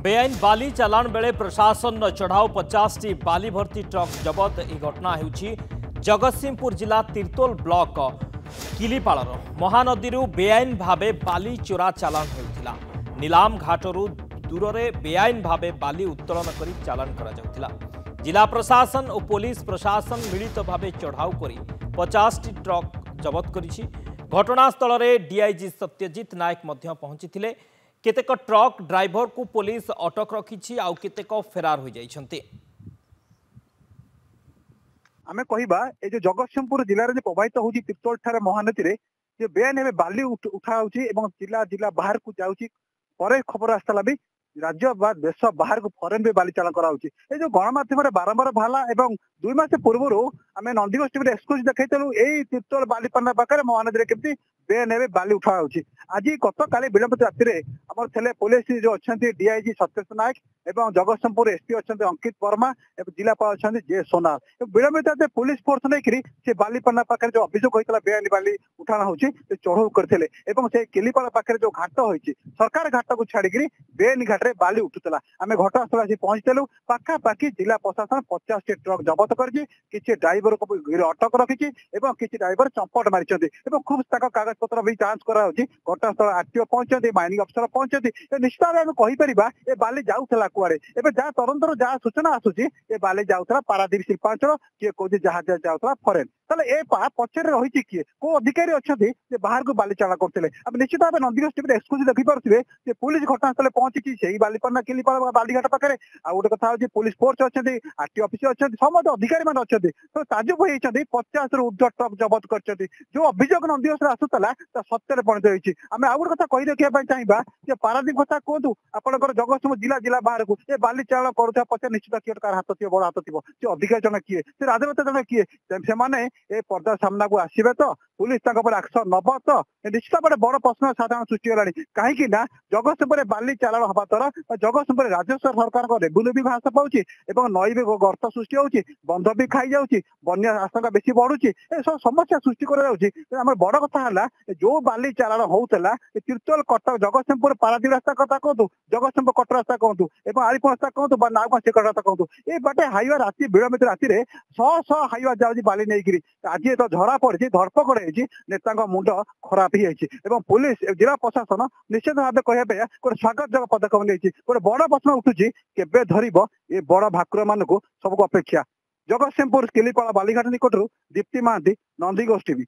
बेआईन बाली चालाण बेले प्रशासन चढ़ाऊ 50 टी बाली भर्ती ट्रक जबत। यह घटना होउछि जगतसिंहपुर जिला तिर्तोल ब्लॉक किलीपाड़ महानदी बेआईन भावे बाली चोरा चालाण होउथिला। नीलाम घाटरू दूर में बेआईन भावे बाली उत्तोलन करी चालाण करा जाउथिला। जिला प्रशासन और पुलिस प्रशासन मिलित भावे चढ़ाऊ करी 50 टी ट्रक जबत करिछि। घटनास्थल में डीआईजी सत्यजित नायक मध्य पहुंची। केतेक ट्रक ड्राइवर को पुलिस अटक रखी आउ केतेक फेरार हो जाइछन्ते। आमे कहिबा ए जो जगतसिंहपुर जिले में प्रभावित होउछि तिर्तोल ठारे महानदी रे जे बेआईन में बाली उठा होउछि एवं जिला जिला बाहर को जाउछि। परे खबर आस्तला भी राज्य बा देश बाहर को फॉरेन भी बाली चालान करा होउछि। ए जो गणमाध्यम रे बारंबार भाला एवं 2 मास पूर्व आमे नंदीगोष टीवी एक्सक्लूसिव देखैतलु एई तिर्तोल बालीपन्ना पाखरे महानदी रे केमती बेआईन में बाली उठा होउछि। आज गत काली विलंबित राति रे हमर थेले पुलिस जो अछंती डीआईजी सत्यजित नायक एवं जगतसिंहपुर एसपी अछंती अंकित वर्मा एवं जिलापाल अछंती जे सोनार विलंबित राति पुलिस फोर्स नेकरी से बालीपन्ना पाखरे जो अभियोग होइतला बेआईन बाली उठाना होउछि से चढ़ऊ करथिले एवं से किलीपाड़ पाखरे जो घाट होइछि सरकार घाट को छाड़िकरी बेआईन घाट रे बाली उठुतला। आमे घटनास्थल आसी पहुंचतेलु पाखा पाखी जिला प्रशासन 50 टी ट्रक जबत करछि। किछि ड्राइवर को अटक रखिछि एवं किछि ड्राइवर चंपट मारिछन्ति एवं खूब ताका कागज पत्र भी जांच करा होछि। घटनास्थल आरटीओ पहुंचन्ति माइनिंग अफसर पहुंचन्ति निश्चित भाव कहि परिबा ए बाली जाउथला कुआडे एबे जा तदंतर जा सूचना आसुछि ए बाली जाउथला पारादीप शिल्पांचल के कोजि जहाज जाउथला फॉरेन। ताले ए पछरे रहिछि किए को अधिकारी अछन्ति जे बाहर को बाली चाला करथिले। अब निश्चित भाव नंदीगोष टीवी एक्सक्लूसिव देखि पारुथिबे जे पुलिस घटनास्थल पहुंची सेही बालीपन्ना किलीपाड़ बालीघाट पाखरे आ गोटे कथा होछि पुलिस फोर्स अछन्ति आरटीओ ऑफिसर अछन्ति समस्त अधिकारी मान अछन्ति तो ताजुब होइछन्ति 50 रु ऊर्ध्व ट्रक जबत करछन्ति। जो अभियोग नंदीगोष आसुतला ता सत्य रे परिणत होइछि। आमे आ गोटे कथा कहि रखिया पय चाहिबा जे पारादीप कथा कोंतु आपनकर जगतसिंहपुर जिला जिला बाहर को ए बाली चाला करूथा पछे निश्चित किए कार हाथ थियो बड़ हाथ थियो से अधिकारी जने किए से राजनेता जने किए से माने ए पर्दा सामना को आसीबे तो पुलिस ताका पर एक्शन नब तो निश्चित भाव बड़ प्रश्न साधारण सृष्टि होलानी कहीं ना जगतसिंहपुर बाली चालाण हवा द्वारा जगतसिंहपुर राजस्व सरकार को रेवेन्यू भी ह्रास पाउछि एवं नई भी गर्त सृष्टि होउछि बंध भी खाई जाउछि बन्या आशंका बेसी बढ़ुछि ए सब समस्या सृष्टि करा जाउछि। हमर बड़ कथा हला जो बाली चालाण होउतला तिर्तोल कटक जगतसिंहपुर पारादीप रास्ता कथा कहतु जगतसिंहपुर कटक रास्ता कहतु एवं आरिप रास्ता कहतु बा नाव से रास्ता कहतु ए बाटे हाईवे राति विलंबित राति रे 100 हाईवे जाउछि बाली नेइकिरी। आज तो झरा पड़छि धरपकड़ होइछि नेता मुंड खराब ही एवं पुलिस जिला प्रशासन निश्चित भाव कहबे गोटे स्वागतजनक पदक्षेप नहीं गोटे बड़ प्रश्न उठुछि केबे धरिब ए बड़ भाकुर मान को सबको अपेक्षा। जगतसिंहपुर किलीपाड़ बालीघाट निकटू दीप्ति महांती नंदीगोष टीवी।